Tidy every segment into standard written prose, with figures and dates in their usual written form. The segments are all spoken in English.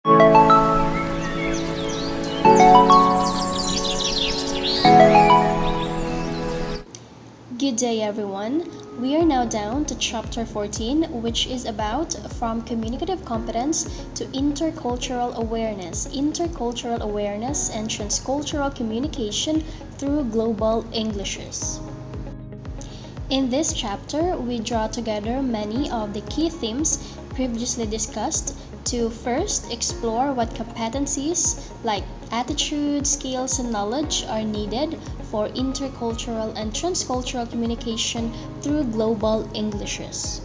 Good day, everyone. We are now down to chapter 14, which is about from communicative competence to intercultural awareness and transcultural communication through global Englishes. In this chapter, we draw together many of the key themes previously discussed to first explore what competencies like attitude, skills, and knowledge are needed for intercultural and transcultural communication through global Englishes.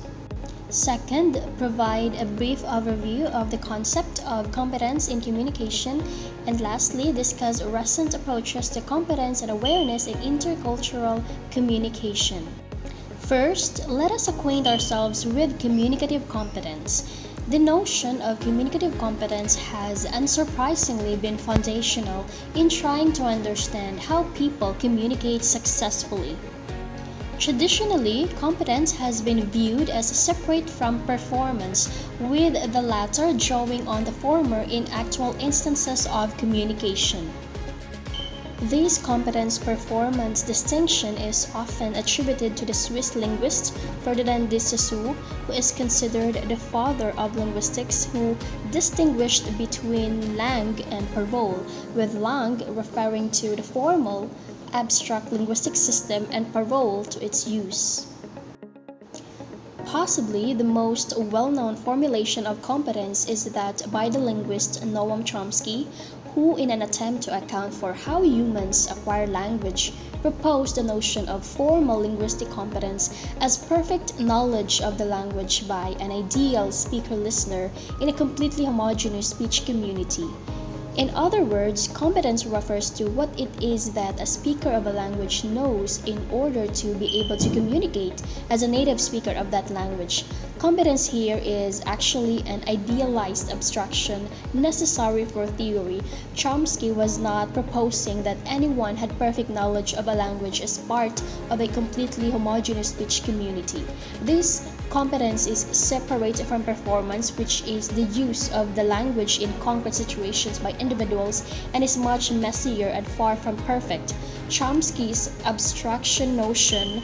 Second, provide a brief overview of the concept of competence in communication, and lastly, discuss recent approaches to competence and awareness in intercultural communication. First, let us acquaint ourselves with communicative competence. The notion of communicative competence has unsurprisingly been foundational in trying to understand how people communicate successfully. Traditionally, competence has been viewed as separate from performance, with the latter drawing on the former in actual instances of communication. This competence-performance distinction is often attributed to the Swiss linguist Ferdinand de Saussure, who is considered the father of linguistics, who distinguished between langue and parole, with langue referring to the formal, abstract linguistic system and parole to its use. Possibly the most well-known formulation of competence is that by the linguist Noam Chomsky, who, in an attempt to account for how humans acquire language, proposed the notion of formal linguistic competence as perfect knowledge of the language by an ideal speaker-listener in a completely homogeneous speech community. In other words, competence refers to what it is that a speaker of a language knows in order to be able to communicate as a native speaker of that language. Competence here is actually an idealized abstraction necessary for theory. Chomsky was not proposing that anyone had perfect knowledge of a language as part of a completely homogeneous speech community. This competence is separate from performance, which is the use of the language in concrete situations by individuals, and is much messier and far from perfect. Chomsky's abstract notion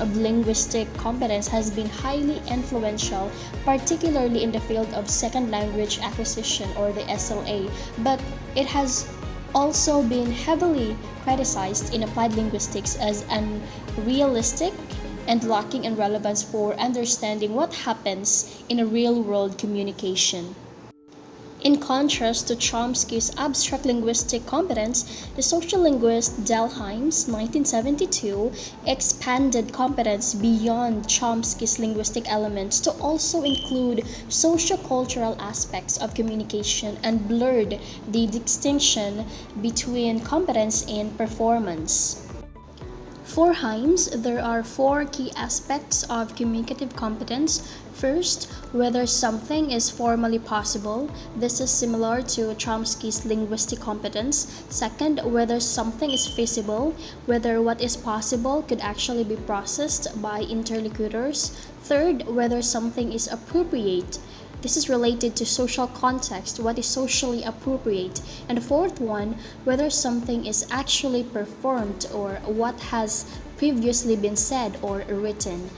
of linguistic competence has been highly influential, particularly in the field of second language acquisition, or the SLA, but it has also been heavily criticized in applied linguistics as unrealistic and lacking in relevance for understanding what happens in a real-world communication. In contrast to Chomsky's abstract linguistic competence, the social linguist Delheim's 1972 expanded competence beyond Chomsky's linguistic elements to also include socio-cultural aspects of communication and blurred the distinction between competence and performance. For Himes, there are four key aspects of communicative competence. First, whether something is formally possible. This is similar to Chomsky's linguistic competence. Second, whether something is feasible, whether what is possible could actually be processed by interlocutors. Third, whether something is appropriate. This is related to social context, what is socially appropriate. And the fourth one, whether something is actually performed or what has previously been said or written.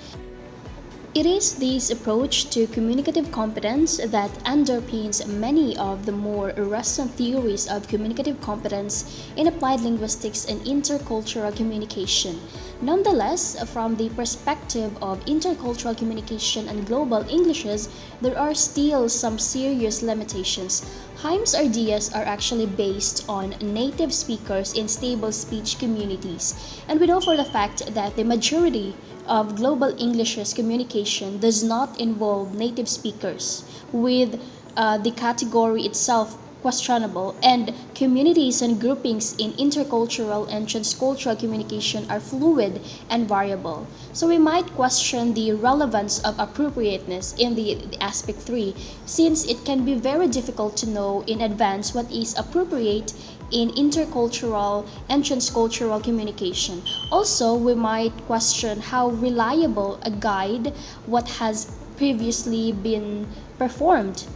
It is this approach to communicative competence that underpins many of the more recent theories of communicative competence in applied linguistics and intercultural communication. Nonetheless, from the perspective of intercultural communication and global Englishes, there are still some serious limitations. Himes' ideas are actually based on native speakers in stable speech communities, and we know for the fact that the majority of global English's communication does not involve native speakers, with the category itself questionable, and communities and groupings in intercultural and transcultural communication are fluid and variable. So we might question the relevance of appropriateness in the aspect 3, since it can be very difficult to know in advance what is appropriate in intercultural and transcultural communication. Also, we might question how reliable a guide what has previously been performed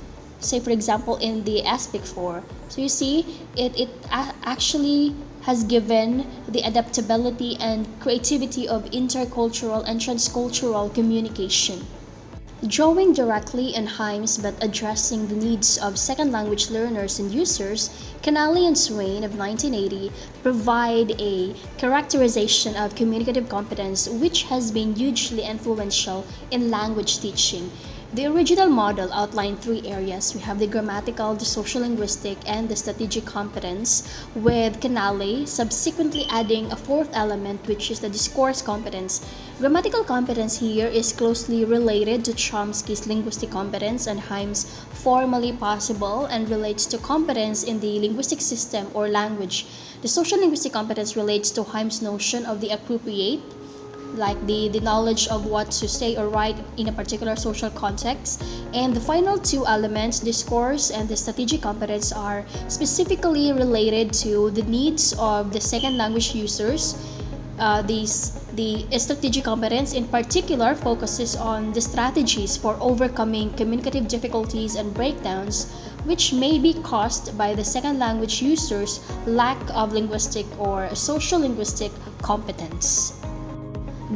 say for example in the aspect 4. So you see, actually has given the adaptability and creativity of intercultural and transcultural communication. Drawing directly on Himes but addressing the needs of second language learners and users, Canale and Swain of 1980 provide a characterization of communicative competence which has been hugely influential in language teaching. The original model outlined three areas. We have the grammatical, the social-linguistic, and the strategic competence, with Canale subsequently adding a fourth element, which is the discourse competence. Grammatical competence here is closely related to Chomsky's linguistic competence and Himes' formally possible and relates to competence in the linguistic system or language. The social-linguistic competence relates to Himes' notion of the appropriate, like the knowledge of what to say or write in a particular social context. And the final two elements, discourse and the strategic competence, are specifically related to the needs of the second language users. The strategic competence in particular focuses on the strategies for overcoming communicative difficulties and breakdowns which may be caused by the second language users' lack of linguistic or social linguistic competence.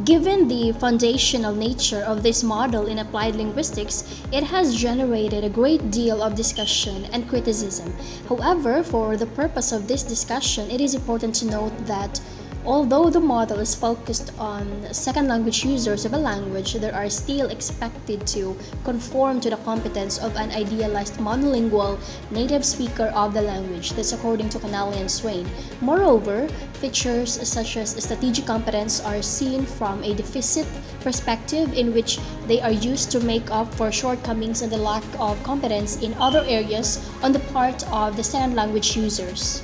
Given the foundational nature of this model in applied linguistics, it has generated a great deal of discussion and criticism. However, for the purpose of this discussion, it is important to note that although the model is focused on second language users of a language, they are still expected to conform to the competence of an idealized monolingual native speaker of the language. That's according to Canale and Swain. Moreover, features such as strategic competence are seen from a deficit perspective in which they are used to make up for shortcomings and the lack of competence in other areas on the part of the second language users.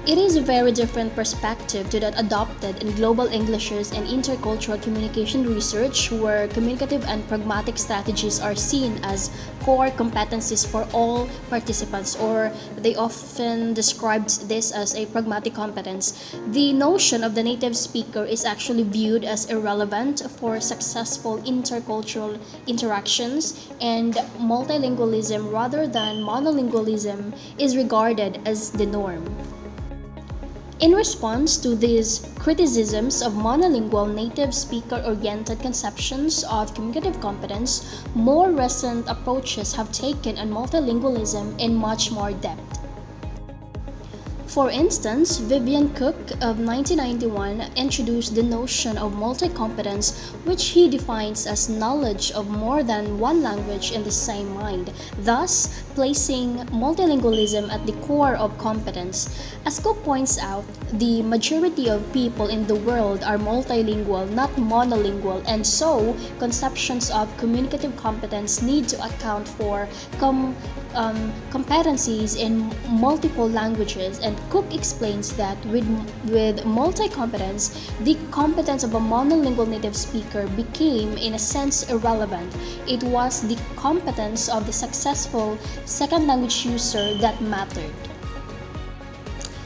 It is a very different perspective to that adopted in global Englishes and intercultural communication research, where communicative and pragmatic strategies are seen as core competencies for all participants, or they often described this as a pragmatic competence. The notion of the native speaker is actually viewed as irrelevant for successful intercultural interactions, and multilingualism rather than monolingualism is regarded as the norm. In response to these criticisms of monolingual native speaker-oriented conceptions of communicative competence, more recent approaches have taken on multilingualism in much more depth. For instance, Vivian Cook of 1991 introduced the notion of multi-competence, which he defines as knowledge of more than one language in the same mind, thus placing multilingualism at the core of competence. As Cook points out, the majority of people in the world are multilingual, not monolingual, and so conceptions of communicative competence need to account for competencies in multiple languages, and Cook explains that with multi-competence, the competence of a monolingual native speaker became, in a sense, irrelevant. It was the competence of the successful second language user that mattered.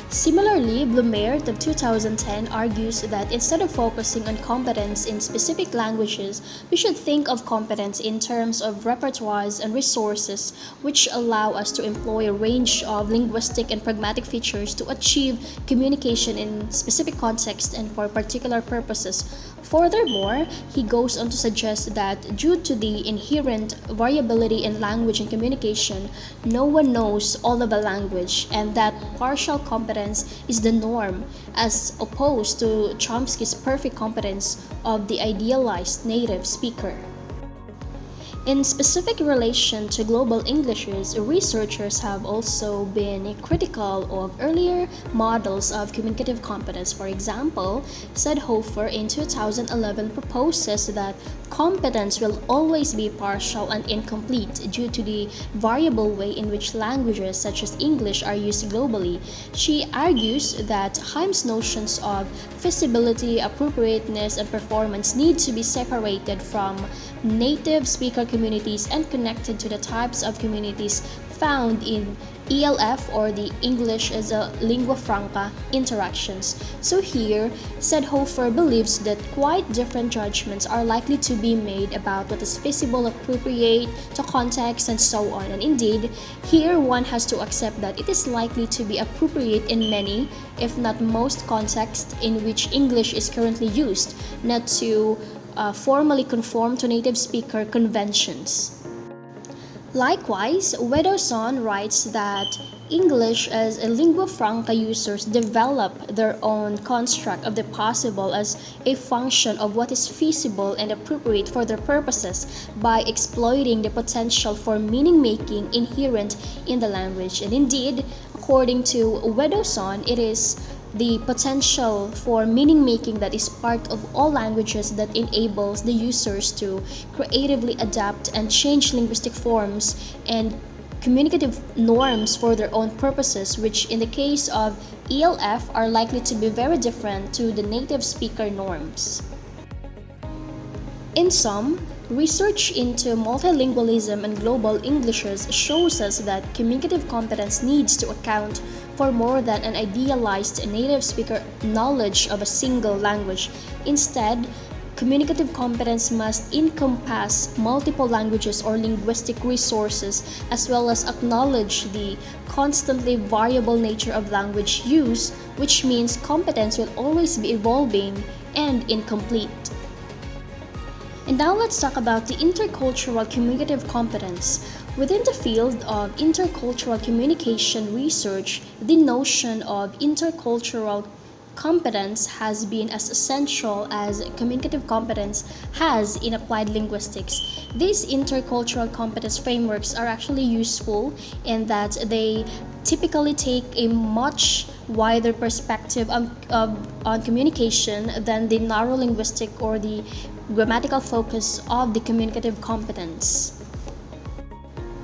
Similarly, Blumert of 2010 argues that instead of focusing on competence in specific languages, we should think of competence in terms of repertoires and resources which allow us to employ a range of linguistic and pragmatic features to achieve communication in specific contexts and for particular purposes. Furthermore, he goes on to suggest that due to the inherent variability in language and communication, no one knows all of a language, and that partial competence is the norm, as opposed to Chomsky's perfect competence of the idealized native speaker. In specific relation to global Englishes, researchers have also been critical of earlier models of communicative competence. For example, Sedhofer in 2011 proposes that competence will always be partial and incomplete due to the variable way in which languages such as English are used globally. She argues that Himes' notions of feasibility, appropriateness, and performance need to be separated from native speaker communities and connected to the types of communities found in ELF, or the English as a lingua franca interactions. So here, Sedhofer believes that quite different judgments are likely to be made about what is feasible, appropriate to context, and so on. And indeed, here one has to accept that it is likely to be appropriate in many, if not most, contexts in which English is currently used, not to formally conform to native speaker conventions. Likewise, Wedowson writes that English as a lingua franca users develop their own construct of the possible as a function of what is feasible and appropriate for their purposes by exploiting the potential for meaning-making inherent in the language. And indeed, according to Wedowson, it is the potential for meaning-making that is part of all languages that enables the users to creatively adapt and change linguistic forms and communicative norms for their own purposes, which in the case of ELF are likely to be very different to the native speaker norms. In sum, research into multilingualism and global Englishes shows us that communicative competence needs to account for more than an idealized native speaker knowledge of a single language. Instead, communicative competence must encompass multiple languages or linguistic resources, as well as acknowledge the constantly variable nature of language use, which means competence will always be evolving and incomplete. And now let's talk about the intercultural communicative competence. Within the field of intercultural communication research, the notion of intercultural competence has been as essential as communicative competence has in applied linguistics. These intercultural competence frameworks are actually useful in that they typically take a much wider perspective on communication than the narrow linguistic or the grammatical focus of the communicative competence.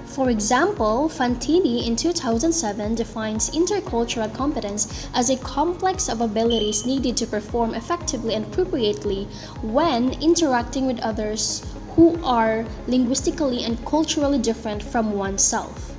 For example, Fantini in 2007 defines intercultural competence as a complex of abilities needed to perform effectively and appropriately when interacting with others who are linguistically and culturally different from oneself.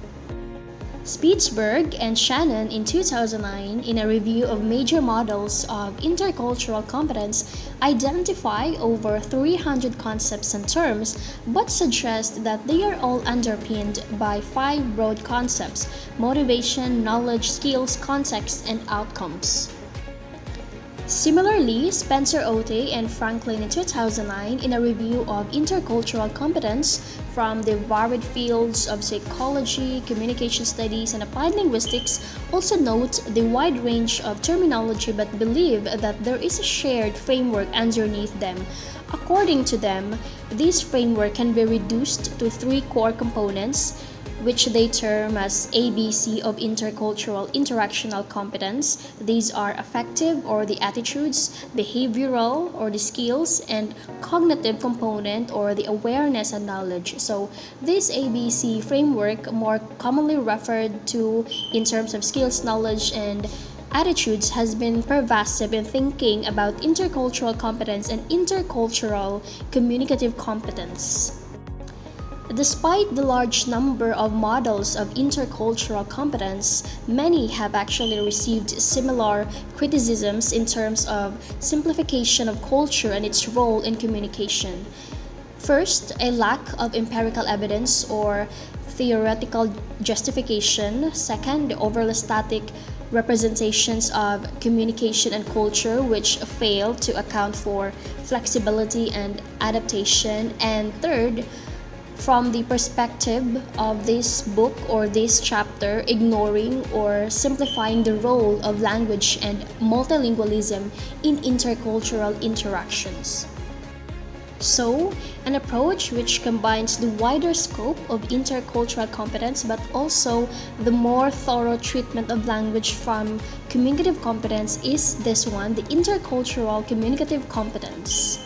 Spitzberg and Shannon in 2009, in a review of major models of intercultural competence, identify over 300 concepts and terms, but suggest that they are all underpinned by 5 broad concepts: motivation, knowledge, skills, context, and outcomes. Similarly, Spencer Otte and Franklin in 2009, in a review of intercultural competence from the varied fields of psychology, communication studies, and applied linguistics, also note the wide range of terminology but believe that there is a shared framework underneath them. According to them, this framework can be reduced to 3 core components, which they term as ABC of intercultural interactional competence. These are affective or the attitudes, behavioral or the skills, and cognitive component or the awareness and knowledge. So this ABC framework, more commonly referred to in terms of skills, knowledge, and attitudes, has been pervasive in thinking about intercultural competence and intercultural communicative competence. Despite the large number of models of intercultural competence, many have actually received similar criticisms in terms of simplification of culture and its role in communication. First, a lack of empirical evidence or theoretical justification. Second, the overly static representations of communication and culture, which fail to account for flexibility and adaptation. And third, from the perspective of this book or this chapter, ignoring or simplifying the role of language and multilingualism in intercultural interactions. So, an approach which combines the wider scope of intercultural competence but also the more thorough treatment of language from communicative competence is this one, the intercultural communicative competence.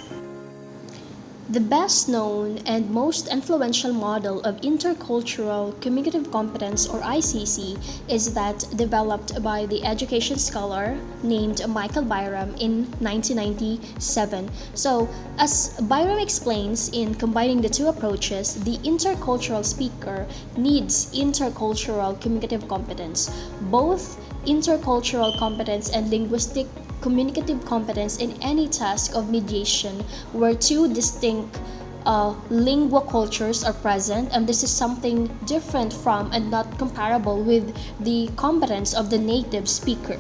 The best known and most influential model of intercultural communicative competence or ICC is that developed by the education scholar named Michael Byram in 1997. So, as Byram explains in combining the two approaches, the intercultural speaker needs intercultural communicative competence. Both intercultural competence and linguistic communicative competence in any task of mediation where two distinct lingua cultures are present, and this is something different from and not comparable with the competence of the native speaker.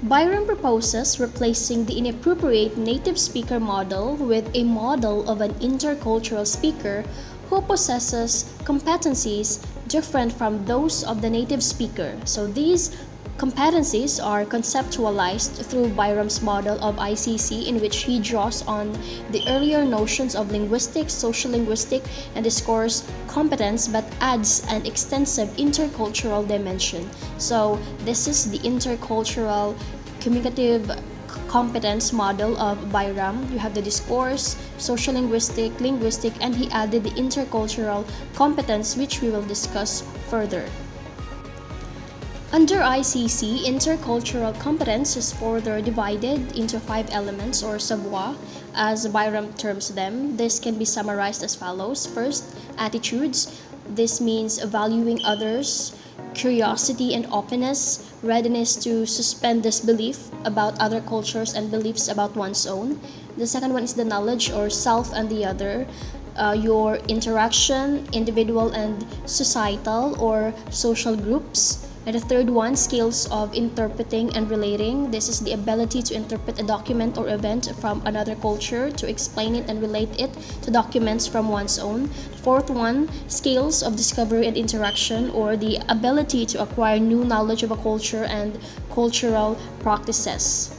Byron proposes replacing the inappropriate native speaker model with a model of an intercultural speaker who possesses competencies different from those of the native speaker. So these competencies are conceptualized through Byram's model of ICC, in which he draws on the earlier notions of linguistic, social linguistic, and discourse competence but adds an extensive intercultural dimension. So this is the intercultural communicative competence model of Byram. You have the discourse, social linguistic, linguistic, and he added the intercultural competence, which we will discuss further. Under ICC, intercultural competence is further divided into 5 elements or savoir, as Byram terms them. This can be summarized as follows. First, attitudes. This means valuing others, curiosity and openness, readiness to suspend disbelief about other cultures and beliefs about one's own. The second one is the knowledge or self and the other. Your interaction, individual and societal or social groups. And the third one, skills of interpreting and relating. This is the ability to interpret a document or event from another culture, to explain it and relate it to documents from one's own. Fourth one, skills of discovery and interaction, or the ability to acquire new knowledge of a culture and cultural practices.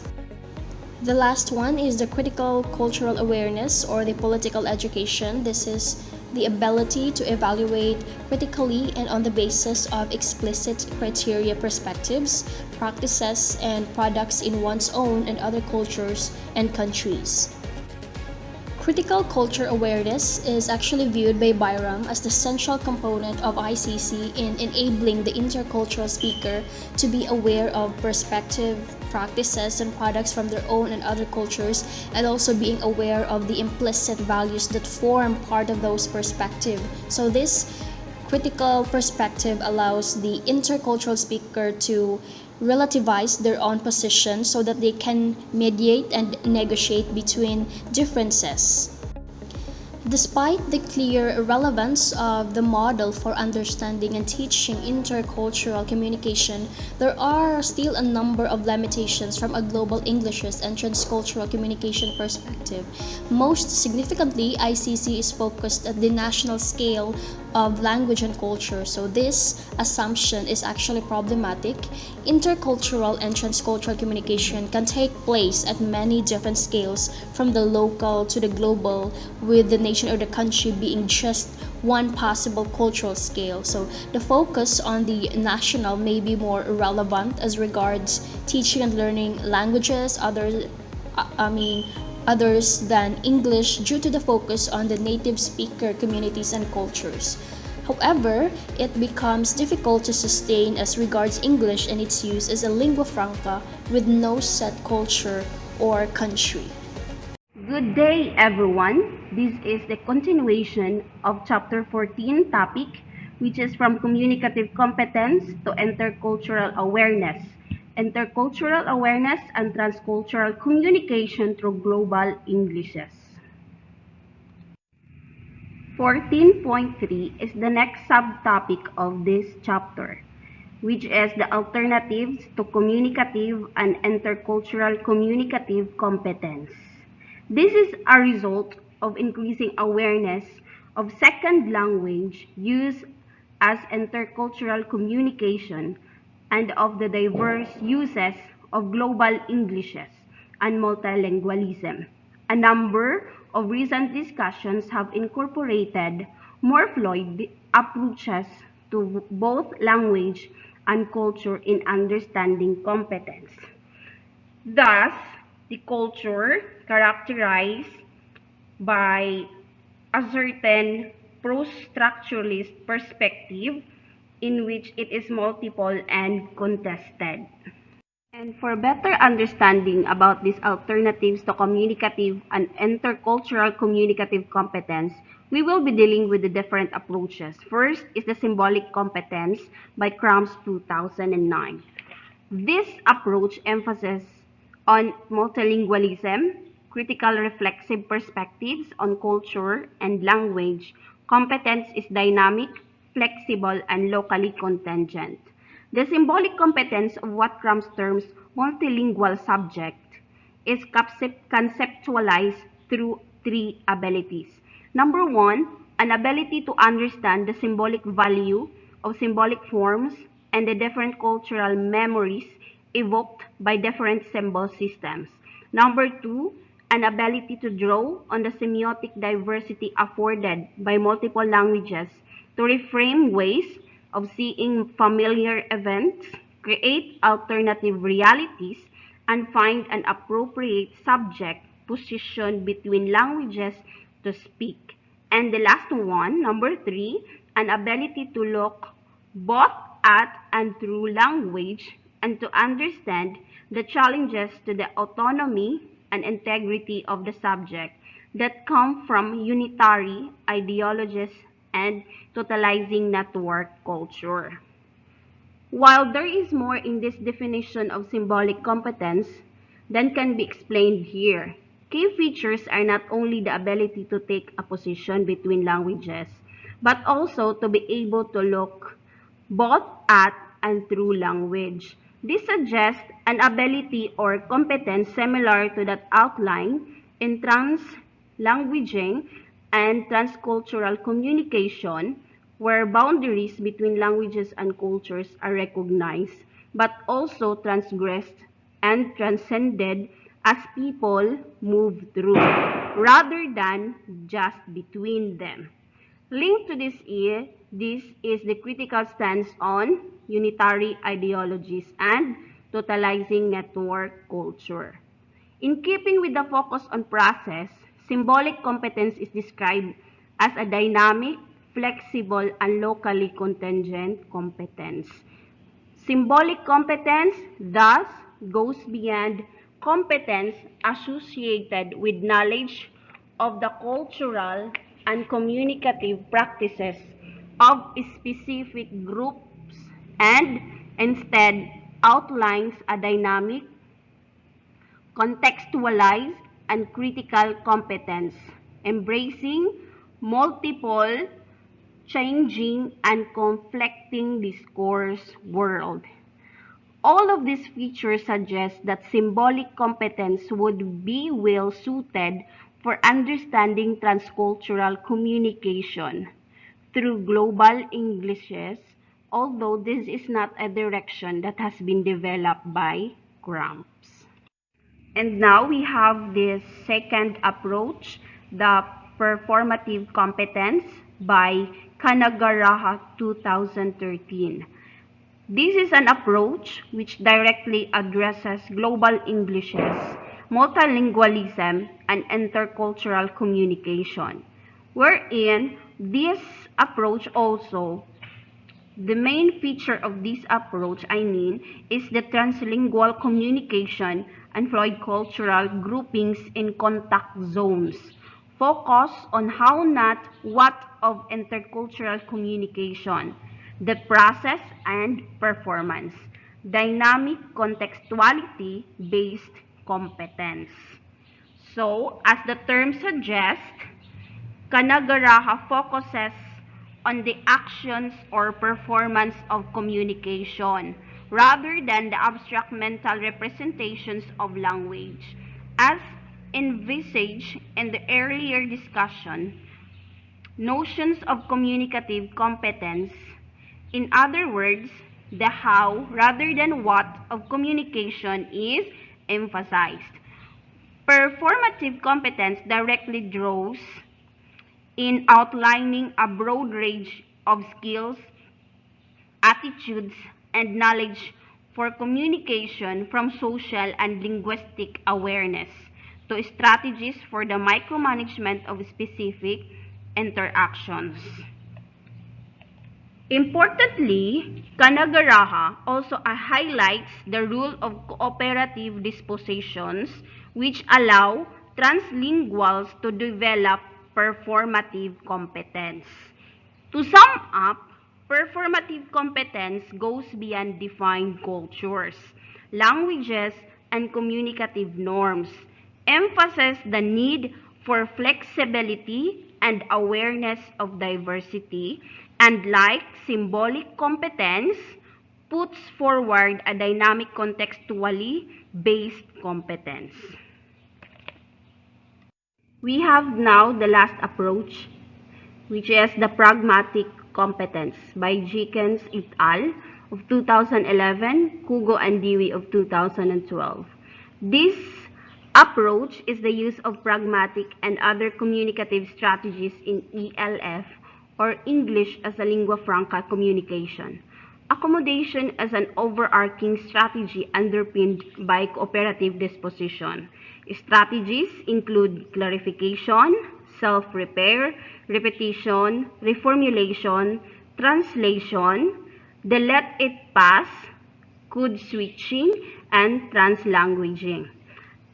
The last one is the critical cultural awareness or the political education. This is the ability to evaluate critically and on the basis of explicit criteria perspectives, practices, and products in one's own and other cultures and countries. Critical culture awareness is actually viewed by Byram as the central component of ICC in enabling the intercultural speaker to be aware of perspective, practices, and products from their own and other cultures, and also being aware of the implicit values that form part of those perspectives. So this critical perspective allows the intercultural speaker to relativize their own position so that they can mediate and negotiate between differences. Despite the clear relevance of the model for understanding and teaching intercultural communication, there are still a number of limitations from a global Englishes and transcultural communication perspective. Most significantly, ICC is focused at the national scale of language and culture, so this assumption is actually problematic. Intercultural and transcultural communication can take place at many different scales, from the local to the global, with the nation or the country being just one possible cultural scale. So the focus on the national may be more relevant as regards teaching and learning languages others than English, due to the focus on the native speaker communities and cultures. However, it becomes difficult to sustain as regards English and its use as a lingua franca with no set culture or country. Good day, everyone. This is the continuation of Chapter 14 topic, which is from Communicative Competence to Intercultural Awareness. Intercultural Awareness and Transcultural Communication through Global Englishes. 14.3 is the next subtopic of this chapter, which is the alternatives to communicative and intercultural communicative competence. This is a result of increasing awareness of second language use as intercultural communication and of the diverse uses of global Englishes and multilingualism. A number of recent discussions have incorporated more fluid approaches to both language and culture in understanding competence. Thus, the culture characterized by a certain post-structuralist perspective in which it is multiple and contested. And for better understanding about these alternatives to communicative and intercultural communicative competence, we will be dealing with the different approaches. First is the symbolic competence by Crumbs 2009. This approach emphasizes on multilingualism, critical reflexive perspectives on culture and language. Competence is dynamic, flexible, and locally contingent. The symbolic competence of what Crumbs terms multilingual subject is conceptualized through three abilities. Number one, an ability to understand the symbolic value of symbolic forms and the different cultural memories evoked by different symbol systems. Number two, an ability to draw on the semiotic diversity afforded by multiple languages to reframe ways of seeing familiar events, create alternative realities, and find an appropriate subject position between languages to speak. And the last one, number three, an ability to look both at and through language and to understand the challenges to the autonomy and integrity of the subject that come from unitary ideologies and totalizing network culture. While there is more in this definition of symbolic competence than can be explained here, key features are not only the ability to take a position between languages, but also to be able to look both at and through language. This suggests an ability or competence similar to that outlined in translanguaging and transcultural communication, where boundaries between languages and cultures are recognized, but also transgressed and transcended as people move through, rather than just between them. Linked to this is the critical stance on unitary ideologies and totalizing network culture. In keeping with the focus on process, symbolic competence is described as a dynamic, flexible, and locally contingent competence. Symbolic competence thus goes beyond competence associated with knowledge of the cultural and communicative practices of specific groups and instead outlines a dynamic, contextualized, and critical competence, embracing multiple, changing, and conflicting discourse world. All of these features suggest that symbolic competence would be well suited for understanding transcultural communication through global Englishes, although this is not a direction that has been developed by Cramps. And now we have this second approach, the performative competence by Kanagaraha 2013. This is an approach which directly addresses global Englishes, multilingualism, and intercultural communication, wherein this approach also the main feature of this approach, is the translingual communication and fluid cultural groupings in contact zones. Focus on how not what of intercultural communication, the process and performance. Dynamic contextuality-based competence. So, as the term suggests, Kanagaraha focuses on the actions or performance of communication rather than the abstract mental representations of language. As envisaged in the earlier discussion, notions of communicative competence, in other words, the how rather than what of communication is emphasized. Performative competence directly draws in outlining a broad range of skills, attitudes, and knowledge for communication from social and linguistic awareness to strategies for the micromanagement of specific interactions. Importantly, Kanagaraha also highlights the rule of cooperative dispositions which allow translinguals to develop performative competence. To sum up, performative competence goes beyond defined cultures, languages, and communicative norms, emphasizes the need for flexibility and awareness of diversity, and like symbolic competence, puts forward a dynamic contextually based competence. We have now the last approach, which is the pragmatic competence by Jenkins et al. Of 2011, Kugo and Dewey of 2012. This approach is the use of pragmatic and other communicative strategies in ELF, or English as a lingua franca communication. Accommodation as an overarching strategy underpinned by cooperative disposition. Strategies include clarification, self-repair, repetition, reformulation, translation, the let it pass, code switching, and translanguaging.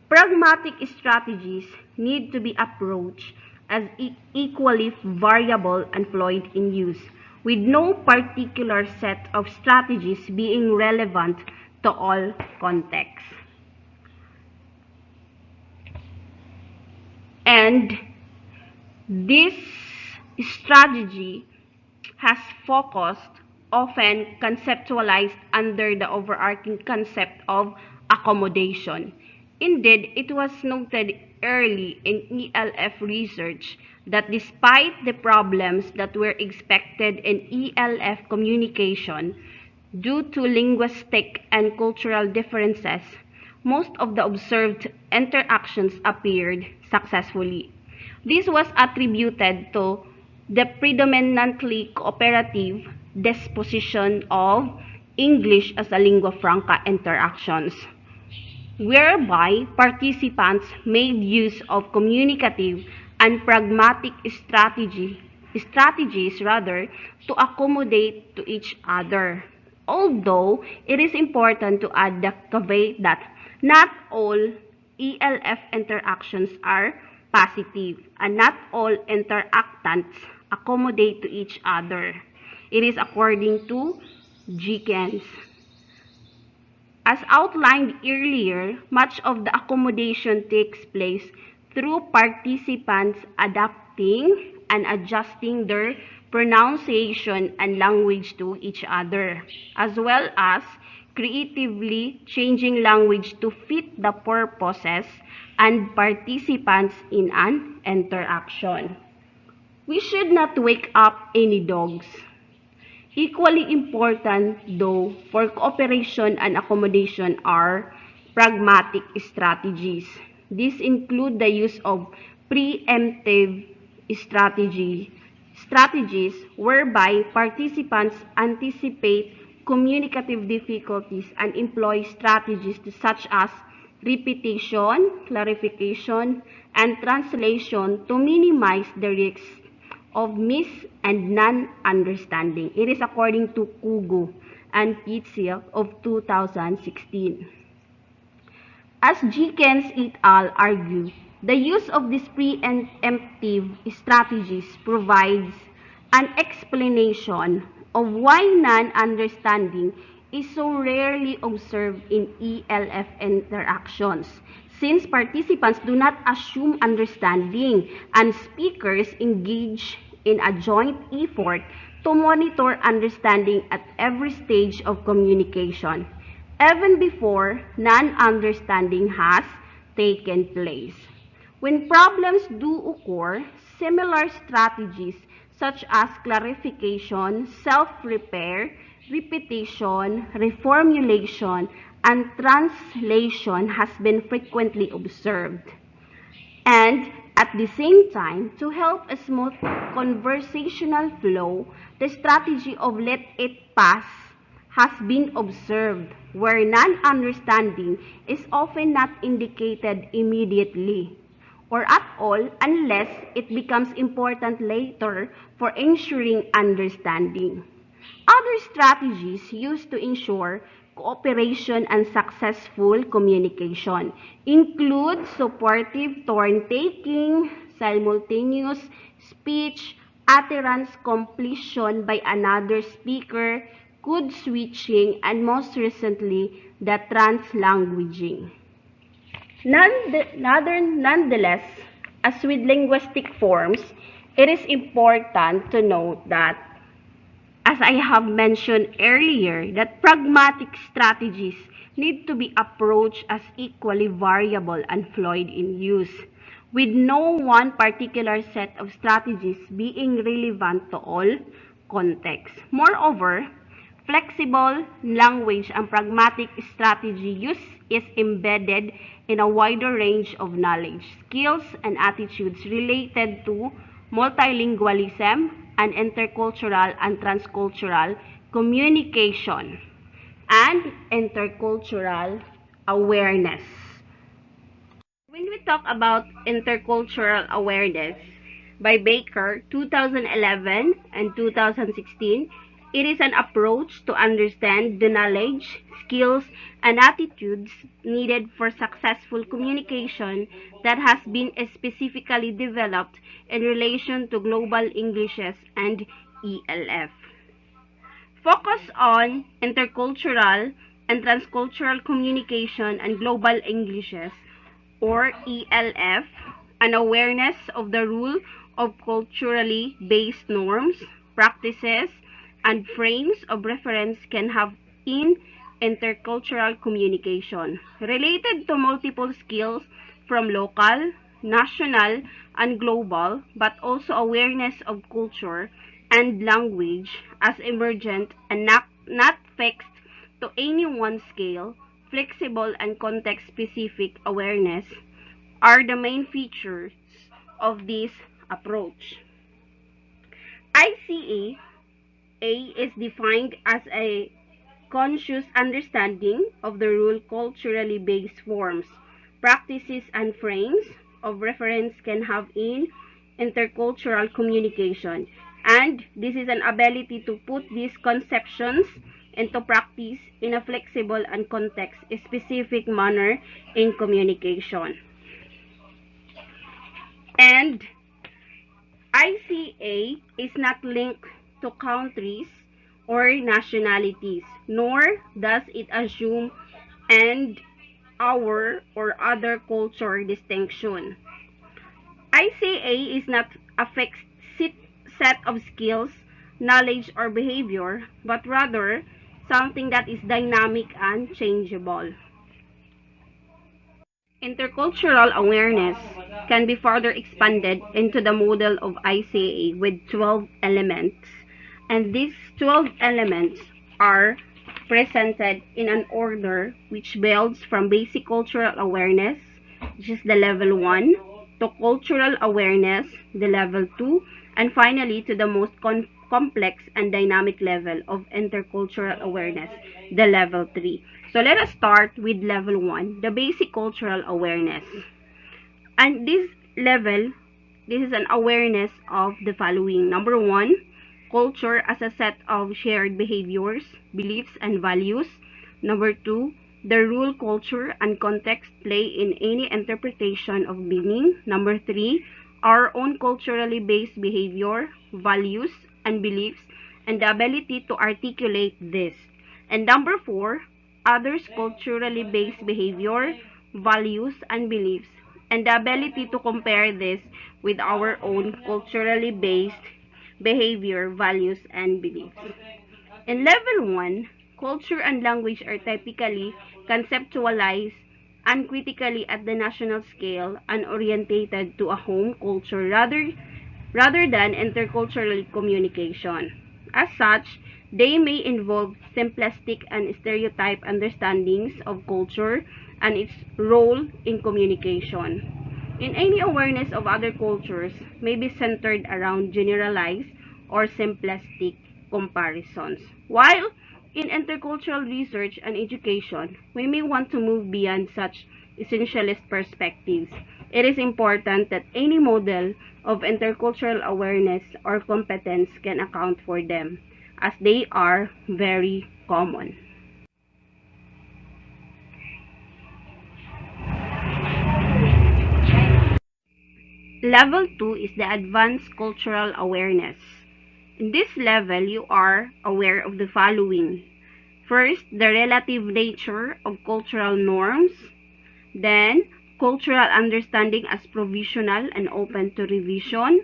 Pragmatic strategies need to be approached as equally variable and fluid in use, with no particular set of strategies being relevant to all contexts. And this strategy has focused, often conceptualized under the overarching concept of accommodation. Indeed, it was noted early in ELF research that despite the problems that were expected in ELF communication due to linguistic and cultural differences, most of the observed interactions appeared successfully. This was attributed to the predominantly cooperative disposition of English as a lingua franca interactions, whereby participants made use of communicative and pragmatic strategies to accommodate to each other. Although it is important to add the caveat that not all ELF interactions are positive and not all interactants accommodate to each other. It is according to Jenkins. As outlined earlier, much of the accommodation takes place through participants adapting and adjusting their pronunciation and language to each other, as well as creatively changing language to fit the purposes and participants in an interaction. We should not wake up any dogs. Equally important, though, for cooperation and accommodation are pragmatic strategies. These include the use of preemptive strategies whereby participants anticipate communicative difficulties and employ strategies such as repetition, clarification, and translation to minimize the risks of mis- and non-understanding. It is according to Kugo and Pitzel of 2016. As Jenkins et al. Argue, the use of these preemptive strategies provides an explanation of why non-understanding is so rarely observed in ELF interactions, since participants do not assume understanding and speakers engage in a joint effort to monitor understanding at every stage of communication, even before non-understanding has taken place. When problems do occur, similar strategies such as clarification, self-repair, repetition, reformulation, and translation has been frequently observed. And at the same time, to help a smooth conversational flow, the strategy of let it pass has been observed where non-understanding is often not indicated immediately or at all unless it becomes important later for ensuring understanding. Other strategies used to ensure cooperation and successful communication include supportive turn-taking, simultaneous speech, utterance completion by another speaker, code switching, and most recently, the translanguaging. Nonetheless, as with linguistic forms, it is important to note that, as I have mentioned earlier, that pragmatic strategies need to be approached as equally variable and fluid in use, with no one particular set of strategies being relevant to all contexts. Moreover, flexible language and pragmatic strategy use is embedded in a wider range of knowledge, skills, and attitudes related to multilingualism and intercultural and transcultural communication and intercultural awareness. When we talk about intercultural awareness by Baker, 2011 and 2016, it is an approach to understand the knowledge, skills, and attitudes needed for successful communication that has been specifically developed in relation to global Englishes and ELF. Focus on intercultural and transcultural communication and global Englishes, or ELF, an awareness of the rule of culturally based norms, practices, and frames of reference can have in intercultural communication, related to multiple skills from local, national, and global, but also awareness of culture and language as emergent and not fixed to any one scale. Flexible and context-specific awareness are the main features of this approach. ICA is defined as a conscious understanding of the rule culturally based forms, practices, and frames of reference can have in intercultural communication. And this is an ability to put these conceptions into practice in a flexible and context-specific manner in communication. And ICA is not linked to countries or nationalities, nor does it assume and our or other culture distinction. ICA is not a fixed set of skills, knowledge, or behavior, but rather something that is dynamic and changeable. Intercultural awareness can be further expanded into the model of ICA with 12 elements, and these 12 elements are presented in an order which builds from basic cultural awareness, which is the level 1, to cultural awareness, the level 2, and finally to the most complex and dynamic level of intercultural awareness, the level 3. So let us start with level 1, the basic cultural awareness. And this level, this is an awareness of the following. Number 1, culture as a set of shared behaviors, beliefs, and values. Number 2, the role culture and context play in any interpretation of meaning. Number 3, our own culturally based behavior, values, and beliefs, and the ability to articulate this. And number 4, others' culturally based behavior, values, and beliefs, and the ability to compare this with our own culturally based behavior, values, and beliefs. In level 1, culture and language are typically conceptualized uncritically at the national scale and orientated to a home culture rather than intercultural communication. As such, they may involve simplistic and stereotype understandings of culture and its role in communication. In any awareness of other cultures may be centered around generalized or simplistic comparisons, while In intercultural research and education, we may want to move beyond such essentialist perspectives. It is important that any model of intercultural awareness or competence can account for them, as they are very common. Level 2 is the advanced cultural awareness. In this level, you are aware of the following. First, the relative nature of cultural norms. Then, cultural understanding as provisional and open to revision.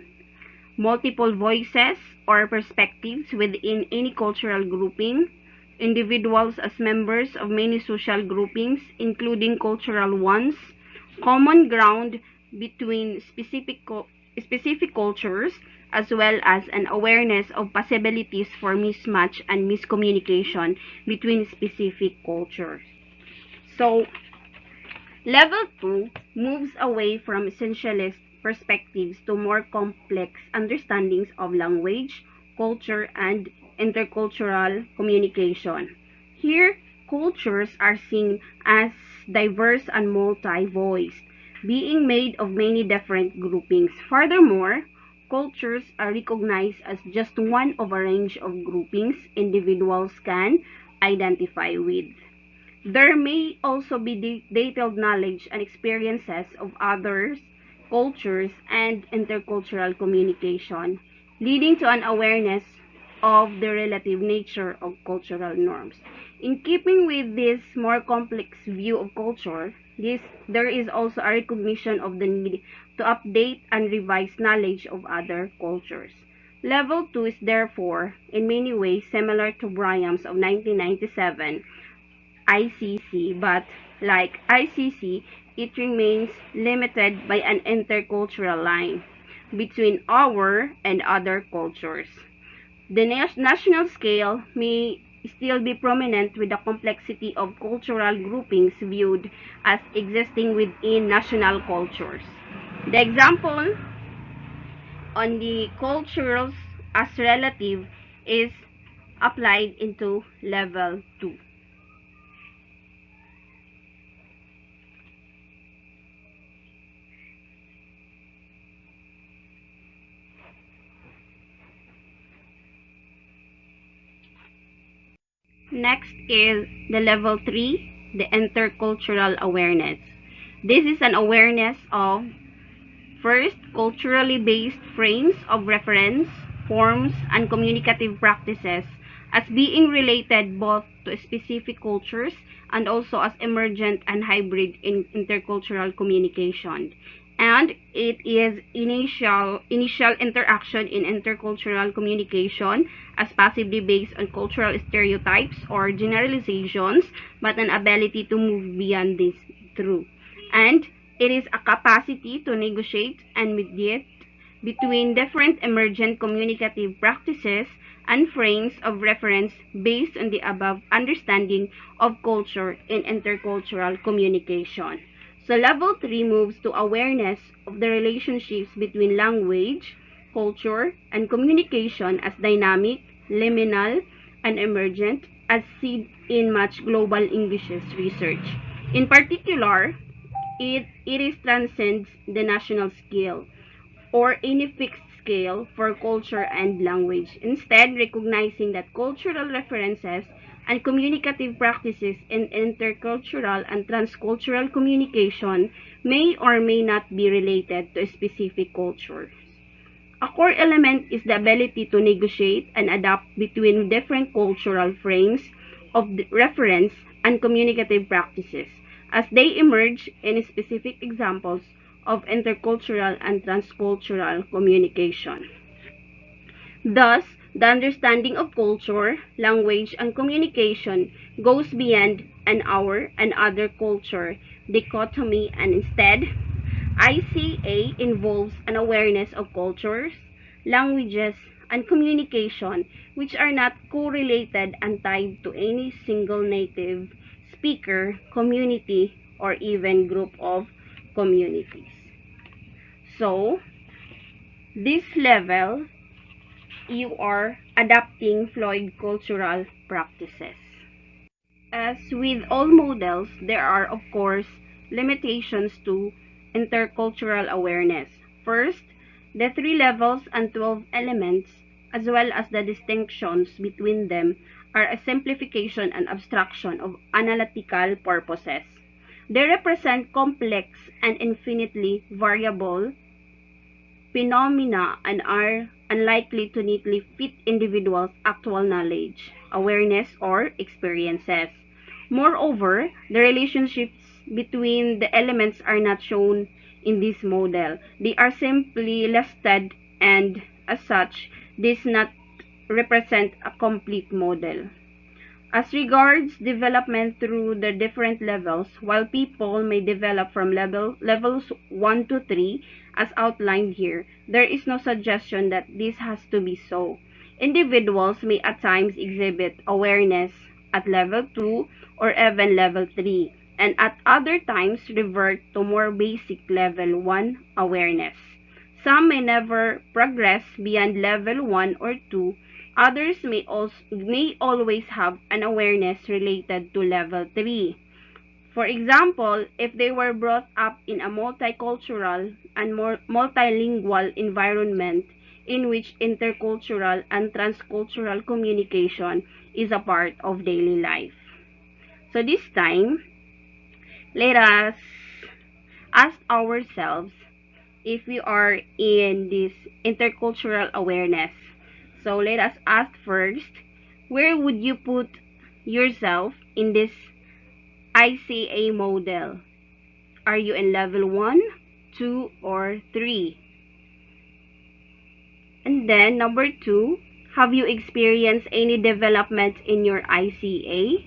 Multiple voices or perspectives within any cultural grouping. Individuals as members of many social groupings, including cultural ones. Common ground between specific cultures, as well as an awareness of possibilities for mismatch and miscommunication between specific cultures. So, level 2 moves away from essentialist perspectives to more complex understandings of language, culture, and intercultural communication. Here, cultures are seen as diverse and multi-voiced, being made of many different groupings. Furthermore, cultures are recognized as just one of a range of groupings individuals can identify with. There may also be detailed knowledge and experiences of others, cultures, and intercultural communication, leading to an awareness of the relative nature of cultural norms. In keeping with this more complex view of culture, there is also a recognition of the need to update and revise knowledge of other cultures. Level 2 is therefore, in many ways, similar to Bryant's of 1997 ICC, but like ICC, it remains limited by an intercultural line between our and other cultures. The national scale may still be prominent with the complexity of cultural groupings viewed as existing within national cultures. The example on the cultures as relative is applied into level 2. Next is the level 3, the intercultural awareness. This is an awareness of, first, culturally based frames of reference, forms, and communicative practices as being related both to specific cultures and also as emergent and hybrid in intercultural communication. And it is initial interaction in intercultural communication as passively based on cultural stereotypes or generalizations, but an ability to move beyond this through. And it is a capacity to negotiate and mediate between different emergent communicative practices and frames of reference based on the above understanding of culture in intercultural communication. So level 3 moves to awareness of the relationships between language, culture, and communication as dynamic, liminal, and emergent as seen in much global English research. In particular, it is transcends the national scale or any fixed scale for culture and language, instead recognizing that cultural references and communicative practices in intercultural and transcultural communication may or may not be related to a specific culture. A core element is the ability to negotiate and adapt between different cultural frames of reference and communicative practices as they emerge in specific examples of intercultural and transcultural communication. Thus, the understanding of culture, language, and communication goes beyond an our and other culture dichotomy, and instead, ICA involves an awareness of cultures, languages, and communication which are not correlated and tied to any single native speaker, community, or even group of communities. So, this level you are adapting fluid cultural practices. As with all models, there are, of course, limitations to intercultural awareness. First, the three levels and 12 elements, as well as the distinctions between them, are a simplification and abstraction of analytical purposes. They represent complex and infinitely variable phenomena and are unlikely to neatly fit individuals' actual knowledge, awareness, or experiences. Moreover, the relationships between the elements are not shown in this model. They are simply listed and, as such, does not represent a complete model. As regards development through the different levels, while people may develop from levels 1 to 3 as outlined here, there is no suggestion that this has to be so. Individuals may at times exhibit awareness at level 2 or even level 3, and at other times revert to more basic level 1 awareness. Some may never progress beyond level 1 or 2. Others may always have an awareness related to level 3. For example, if they were brought up in a multicultural and more multilingual environment in which intercultural and transcultural communication is a part of daily life. So this time, let us ask ourselves if we are in this intercultural awareness. So let us ask first, where would you put yourself in this ICA model? Are you in level 1, 2, or 3? And then number 2, have you experienced any development in your ICA?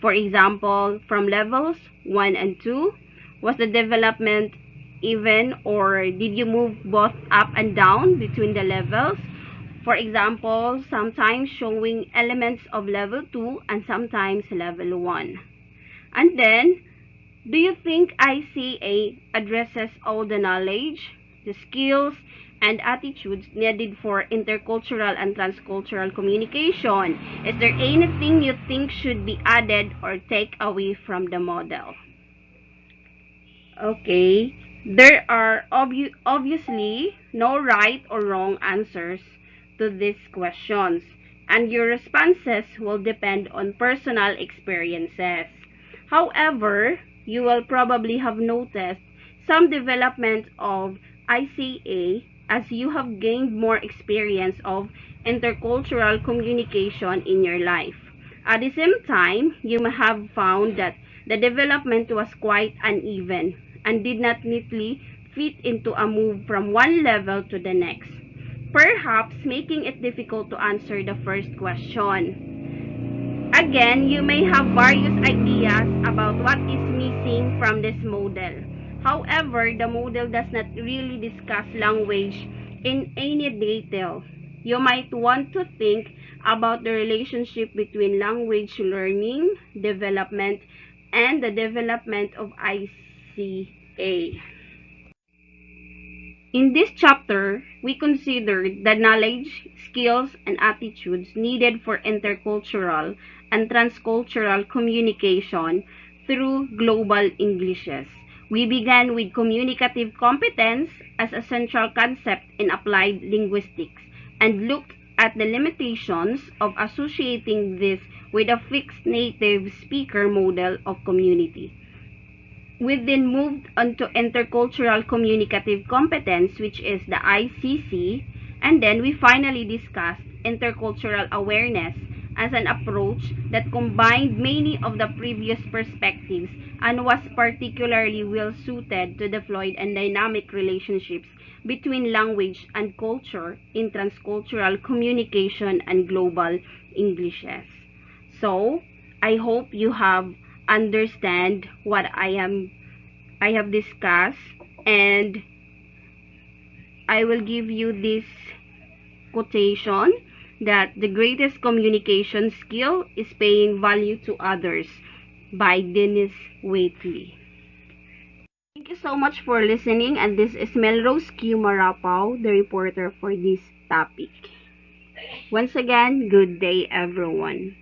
For example, from levels 1 and 2, was the development even or did you move both up and down between the levels? For example, sometimes showing elements of level 2 and sometimes level 1. And then, do you think ICA addresses all the knowledge, the skills, and attitudes needed for intercultural and transcultural communication? Is there anything you think should be added or take away from the model? Okay, there are obviously no right or wrong answers to these questions, and your responses will depend on personal experiences. However, you will probably have noticed some development of ICA as you have gained more experience of intercultural communication in your life. At the same time, you may have found that the development was quite uneven and did not neatly fit into a move from one level to the next, perhaps making it difficult to answer the first question. Again, you may have various ideas about what is missing from this model. However, the model does not really discuss language in any detail. You might want to think about the relationship between language learning, development, and the development of ICA. In this chapter, we considered the knowledge, skills, and attitudes needed for intercultural and transcultural communication through global Englishes. We began with communicative competence as a central concept in applied linguistics and looked at the limitations of associating this with a fixed native speaker model of community. We then moved on to intercultural communicative competence, which is the ICC, and then we finally discussed intercultural awareness as an approach that combined many of the previous perspectives and was particularly well suited to the fluid and dynamic relationships between language and culture in transcultural communication and global Englishes. So, I hope you have understand what I have discussed, and I will give you this quotation that the greatest communication skill is paying value to others by Dennis Waitley. Thank you so much for listening, and this is Melrose Q. Marapaw, the reporter for this topic. Once again, good day everyone.